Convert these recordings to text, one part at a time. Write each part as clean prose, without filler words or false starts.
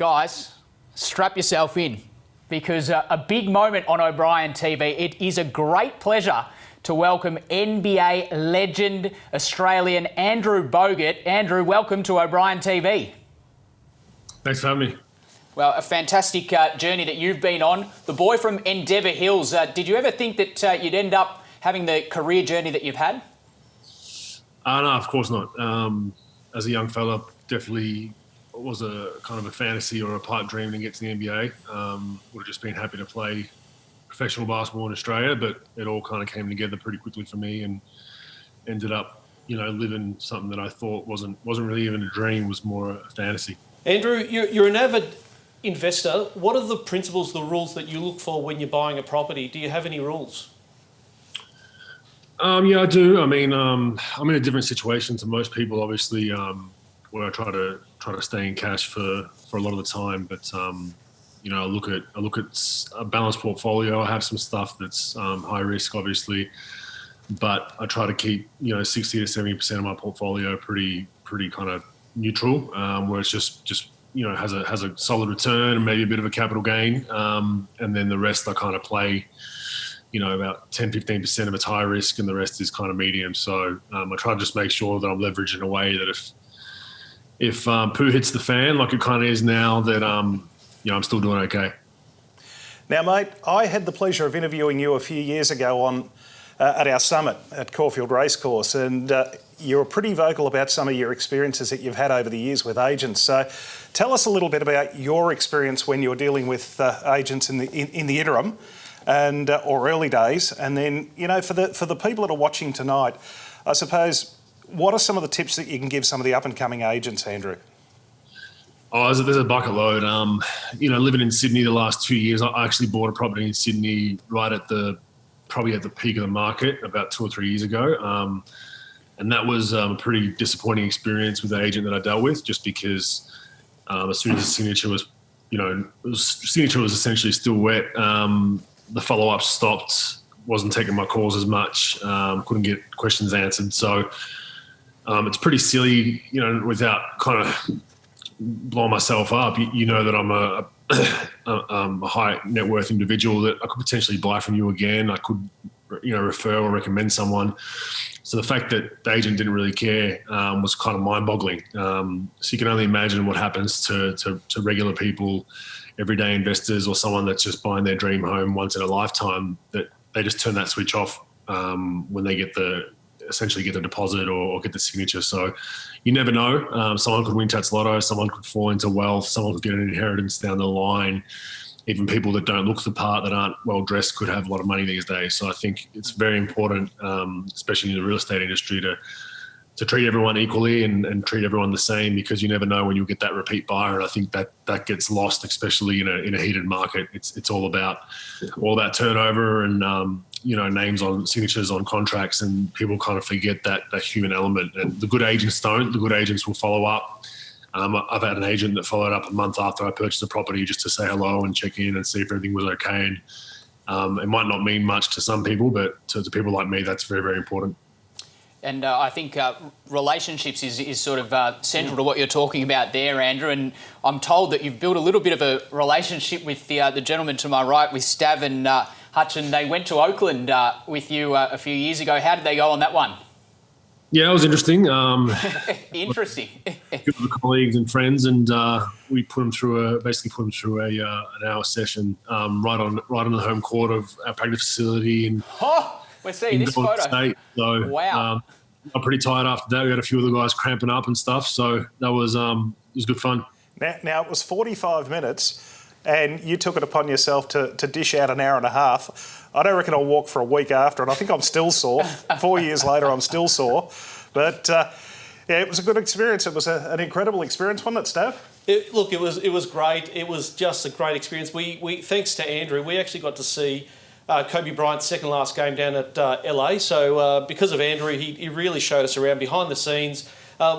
Guys, strap yourself in because a big moment on OBrien TV. It is a great pleasure to welcome NBA legend Australian Andrew Bogut. Andrew, welcome to OBrien TV. Thanks for having me. Well, a fantastic journey that you've been on. The boy from Endeavour Hills. Did you ever think that you'd end up having the career journey that you've had? No, of course not. As a young fella, definitely was a kind of a fantasy or a pipe dream to get to the NBA. Would have just been happy to play professional basketball in Australia, but it all kind of came together pretty quickly for me and ended up, living something that I thought wasn't really even a dream, was more a fantasy. Andrew, you're an avid investor. What are the principles, the rules that you look for when you're buying a property? Do you have any rules? Yeah, I do. I mean, I'm in a different situation to most people, obviously, where I try to stay in cash for a lot of the time. But I look at a balanced portfolio. I have some stuff that's high risk, obviously, but I try to keep 60 to 70% of my portfolio pretty kind of neutral, where it's just has a solid return and maybe a bit of a capital gain, and then the rest I kind of play. About 10-15% of it's high risk and the rest is kind of medium. So I try to just make sure that I'm leveraged in a way that if poo hits the fan, like it kind of is now, that I'm still doing okay. Now, mate, I had the pleasure of interviewing you a few years ago at our summit at Caulfield Racecourse, and you were pretty vocal about some of your experiences that you've had over the years with agents. So tell us a little bit about your experience when you were dealing with agents in the interim. And or early days, and then for the people that are watching tonight, I suppose, what are some of the tips that you can give some of the up and coming agents, Andrew? Oh, there's a bucket load. Living in Sydney the last 2 years, I actually bought a property in Sydney right probably at the peak of the market about 2 or 3 years ago, and that was a pretty disappointing experience with the agent that I dealt with, just because as soon as the signature was, signature was essentially still wet. The follow-up stopped, wasn't taking my calls as much, couldn't get questions answered. So it's pretty silly, without kind of blowing myself up. You know that I'm a high net worth individual that I could potentially buy from you again. I could, refer or recommend someone. So the fact that the agent didn't really care was kind of mind-boggling. So you can only imagine what happens to regular people, everyday investors, or someone that's just buying their dream home once in a lifetime, that they just turn that switch off when they essentially get the deposit or get the signature. So you never know. Someone could win Tats Lotto, someone could fall into wealth, someone could get an inheritance down the line. Even people that don't look the part, that aren't well dressed, could have a lot of money these days. So I think it's very important, especially in the real estate industry, to treat everyone equally and treat everyone the same, because you never know when you'll get that repeat buyer. And I think that gets lost, especially in a heated market. It's all about turnover and names on signatures on contracts, and people kind of forget that human element. And the good agents don't. The good agents will follow up. I've had an agent that followed up a month after I purchased the property just to say hello and check in and see if everything was okay. And it might not mean much to some people, but to people like me, that's very, very important. And I think relationships is sort of central to what you're talking about there, Andrew. And I'm told that you've built a little bit of a relationship with the gentleman to my right, with Stav and Hutch, and they went to Oakland with you a few years ago. How did they go on that one? Yeah, it was interesting. Interesting. Good with colleagues and friends, and we put them through an hour session right on the home court of our practice facility. And we're seeing this photo. State. So, wow. I'm pretty tired after that. We had a few of the guys cramping up and stuff, so that was it was good fun. Now it was 45 minutes, and you took it upon yourself to dish out an hour and a half. I don't reckon I'll walk for a week after, and I think I'm still sore. 4 years later, I'm still sore. But it was a good experience. It was an incredible experience, wasn't it, Stav? It was great. It was just a great experience. We thanks to Andrew, we actually got to see Kobe Bryant's second last game down at LA. So because of Andrew, he really showed us around behind the scenes.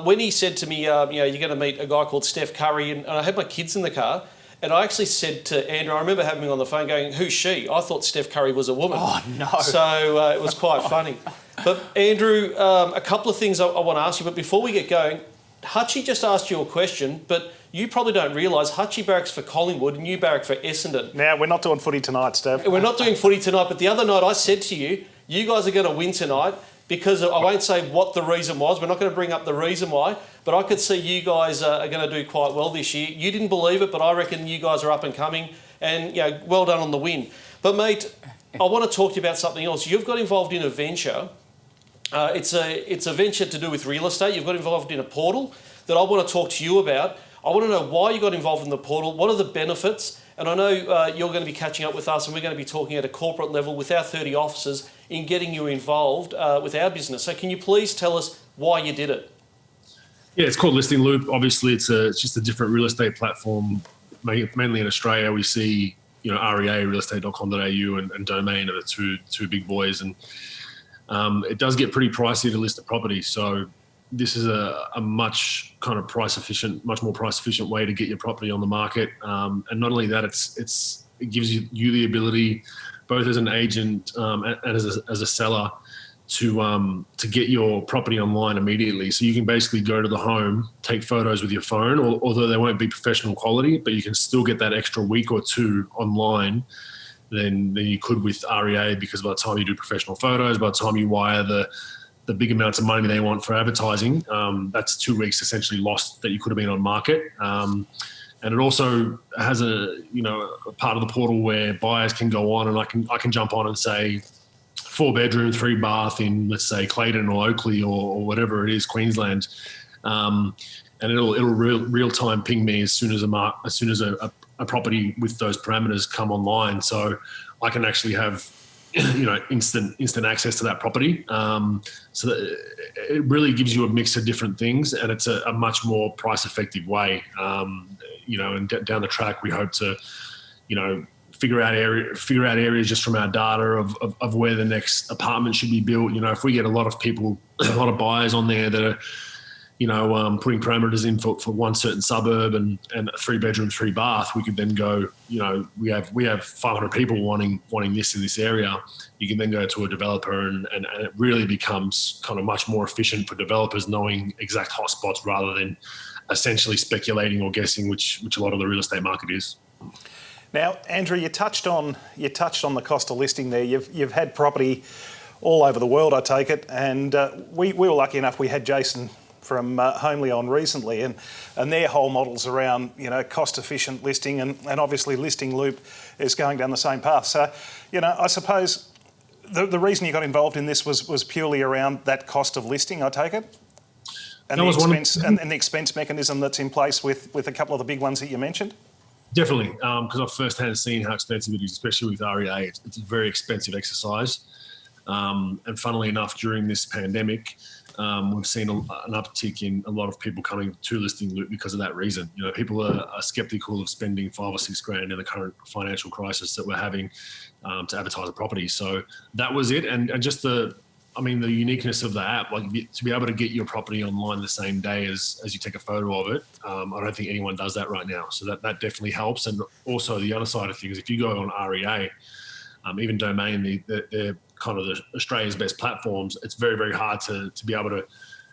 When he said to me, you're going to meet a guy called Steph Curry, and I had my kids in the car. And I actually said to Andrew, I remember having him on the phone going, "Who's she?" I thought Steph Curry was a woman. Oh, no. So it was quite funny. But Andrew, a couple of things I want to ask you. But before we get going, Hutchie just asked you a question, but you probably don't realise Hutchie barracks for Collingwood and you barrack for Essendon. Now, we're not doing footy tonight, Stav. We're not doing footy tonight, but the other night I said to you, you guys are going to win tonight because I won't say what the reason was. We're not going to bring up the reason why, but I could see you guys are going to do quite well this year. You didn't believe it, but I reckon you guys are up and coming, and well done on the win. But mate, I want to talk to you about something else. You've got involved in a venture. It's a venture to do with real estate. You've got involved in a portal that I want to talk to you about. I want to know why you got involved in the portal. What are the benefits? And I know you're going to be catching up with us, and we're going to be talking at a corporate level with our 30 officers in getting you involved with our business. So can you please tell us why you did it? Yeah, it's called Listing Loop. Obviously, it's just a different real estate platform. Mainly in Australia, we see REA, realestate.com.au, and Domain are the two big boys, and it does get pretty pricey to list a property. So this is a much more price efficient way to get your property on the market. And not only that, it gives you the ability, both as an agent and as a seller, to get your property online immediately. So you can basically go to the home, take photos with your phone, although they won't be professional quality, but you can still get that extra week or two online than you could with REA, because by the time you do professional photos, by the time you wire the big amounts of money they want for advertising, that's 2 weeks essentially lost that you could have been on market. And it also has a part of the portal where buyers can go on, and I can jump on and say 4-bedroom, 3-bath in, let's say, Clayton or Oakley or whatever it is, Queensland, and it'll real time ping me as soon as a property with those parameters come online. So I can actually have instant access to that property. So that it really gives you a mix of different things, and it's a much more price effective way. And down the track, we hope to, figure out areas just from our data of where the next apartment should be built. If we get a lot of buyers on there that are, putting parameters in for one certain suburb and a 3-bedroom, 3-bath, we could then go, we have 500 people wanting this in this area. You can then go to a developer and it really becomes kind of much more efficient for developers knowing exact hotspots rather than essentially speculating or guessing, which a lot of the real estate market is. Now, Andrew, you touched on the cost of listing there. You've had property all over the world, I take it, and we were lucky enough. We had Jason from Homely on recently, and their whole model's around cost efficient listing, and obviously Listing Loop is going down the same path. So, I suppose the reason you got involved in this was purely around that cost of listing, I take it, and the expense mechanism that's in place with a couple of the big ones that you mentioned. Definitely, because I've firsthand seen how expensive it is, especially with REA. It's a very expensive exercise. And funnily enough, during this pandemic, we've seen an uptick in a lot of people coming to Listing Loop because of that reason. People are skeptical of spending $5 or $6 grand in the current financial crisis that we're having to advertise a property. So that was it. And just the uniqueness of the app, like to be able to get your property online the same day as you take a photo of it. I don't think anyone does that right now. So that definitely helps. And also the other side of things, if you go on REA, even Domain, they're kind of Australia's best platforms. It's very, very hard to be able to,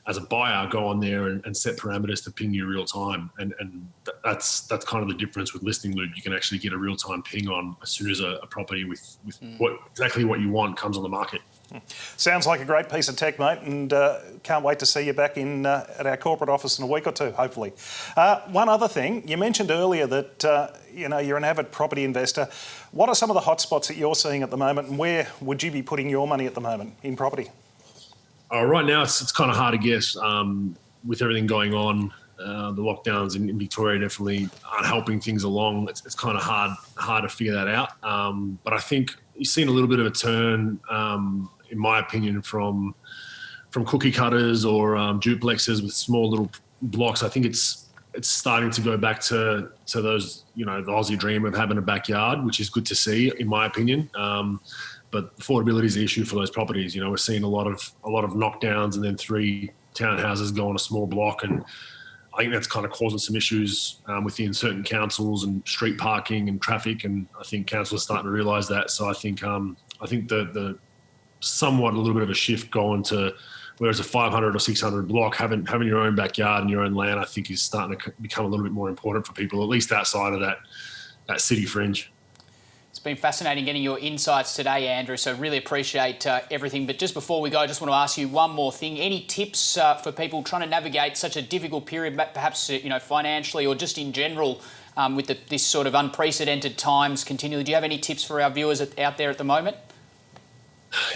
as a buyer, go on there and set parameters to ping you real time. And that's kind of the difference with Listing Loop. You can actually get a real time ping on as soon as a property with exactly what you want comes on the market. Sounds like a great piece of tech, mate, and can't wait to see you back in at our corporate office in a week or two, hopefully. One other thing, you mentioned earlier that you're an avid property investor. What are some of the hotspots that you're seeing at the moment, and where would you be putting your money at the moment in property? Right now, it's kind of hard to guess with everything going on. The lockdowns in Victoria definitely aren't helping things along. It's kind of hard to figure that out. But I think you've seen a little bit of a turn, in my opinion, from cookie cutters or duplexes with small little blocks. I think it's starting to go back to those, the Aussie dream of having a backyard, which is good to see, in my opinion. But affordability is the issue for those properties. We're seeing a lot of knockdowns and then 3 townhouses go on a small block, and I think that's kind of causing some issues within certain councils and street parking and traffic. And I think councils are starting to realise that. So I think the somewhat a little bit of a shift going to whereas a 500 or 600 block, having your own backyard and your own land, I think is starting to become a little bit more important for people, at least outside of that city fringe. It's been fascinating getting your insights today, Andrew, so really appreciate everything. But just before we go, I just want to ask you one more thing. Any tips for people trying to navigate such a difficult period, perhaps financially or just in general, with this sort of unprecedented times continually? Do you have any tips for our viewers out there at the moment?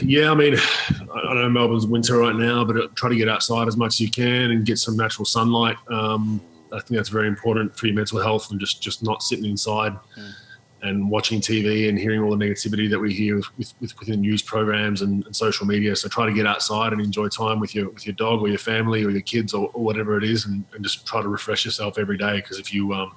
Yeah, I mean, I know Melbourne's winter right now, but try to get outside as much as you can and get some natural sunlight. I think that's very important for your mental health, and just not sitting inside and watching TV and hearing all the negativity that we hear within news programs and social media. So try to get outside and enjoy time with your dog or your family or your kids or whatever it is, and just try to refresh yourself every day. Because if you, I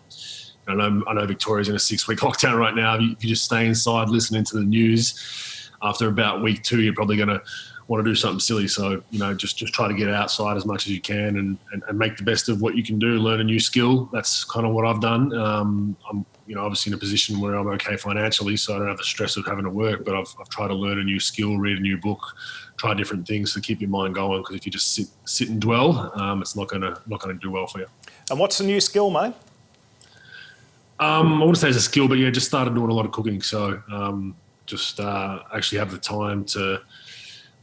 know Victoria's in a 6-week lockdown right now. If you just stay inside listening to the news, after about week 2, you're probably going to want to do something silly. So, just try to get outside as much as you can and make the best of what you can do, learn a new skill. That's kind of what I've done. I'm, obviously in a position where I'm okay financially, so I don't have the stress of having to work, but I've tried to learn a new skill, read a new book, try different things to keep your mind going, because if you just sit and dwell, it's not going to do well for you. And what's the new skill, mate? I wouldn't say it's a skill, but yeah, just started doing a lot of cooking. So, actually have the time to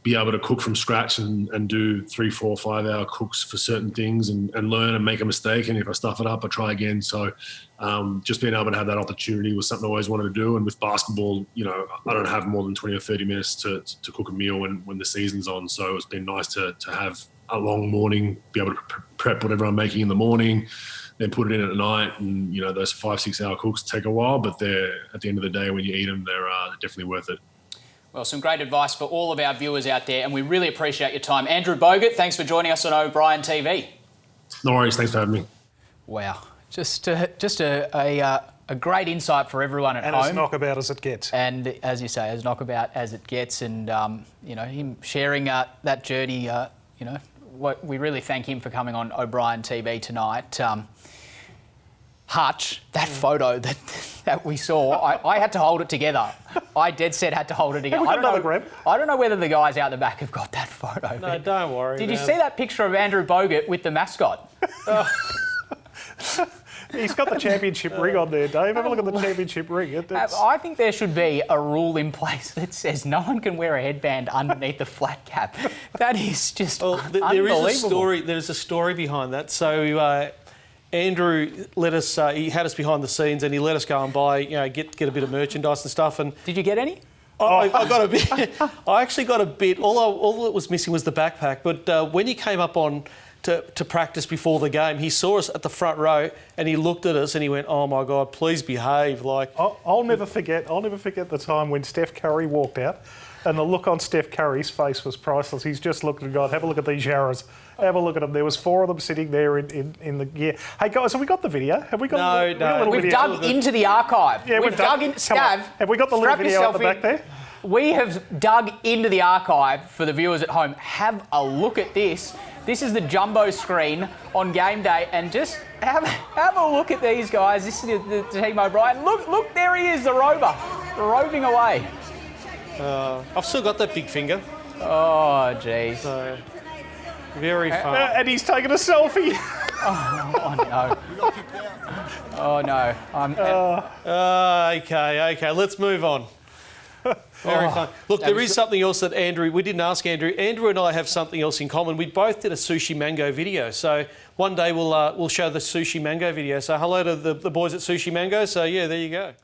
be able to cook from scratch and do 3, 4, 5 hour cooks for certain things and learn and make a mistake. And if I stuff it up, I try again. So just being able to have that opportunity was something I always wanted to do. And with basketball, I don't have more than 20 or 30 minutes to cook a meal when the season's on. So it's been nice to have a long morning, be able to prep whatever I'm making in the morning, then put it in at night. And, those 5, 6 hour cooks take a while, but they're, at the end of the day, when you eat them, they're definitely worth it. Well, some great advice for all of our viewers out there, and we really appreciate your time. Andrew Bogut, thanks for joining us on OBrien TV. No worries, thanks for having me. Wow, just a great insight for everyone at home. And as knockabout as it gets. And as you say, as knockabout as it gets, and him sharing that journey. We really thank him for coming on OBrien TV tonight. Hutch, that photo that we saw, I had to hold it together. I dead set had to hold it together. Have we got another grab? I don't know whether the guys out the back have got that photo. No, don't worry. Did you see that picture of Andrew Bogut with the mascot? He's got the championship ring on there, Dave. Have a look at the championship ring. I think there should be a rule in place that says no one can wear a headband underneath the flat cap. That is just unbelievable. There's a story behind that. So Andrew let us. He had us behind the scenes, and he let us go and buy, get a bit of merchandise and stuff. And did you get any? I got a bit. I actually got a bit. All that was missing was the backpack. But when he came up on to practice before the game, he saw us at the front row and he looked at us and he went, "Oh my God, please behave!" Like I'll never forget the time when Steph Curry walked out, and the look on Steph Curry's face was priceless. He's just looked and gone, "Have a look at these yarras. Have a look at them." There was 4 of them sitting there in the gear. Hey guys, have we got the video? Have we got? No. We've dug into the archive. Yeah, we've dug in. Scav, have we got the little video at the back there? We have dug into the archive for the viewers at home. Have a look at this. This is the jumbo screen on game day, and just have a look at these guys. This is the team OBrien. Look, there he is, the rover, roving away. I've still got that big finger. Oh, jeez. So, very fun. And he's taking a selfie. Oh no. Oh no. Okay. Let's move on. Very fun. Look, there is something else that we didn't ask Andrew. Andrew and I have something else in common. We both did a Sushi Mango video. So one day we'll show the Sushi Mango video. So hello to the boys at Sushi Mango. So yeah, there you go.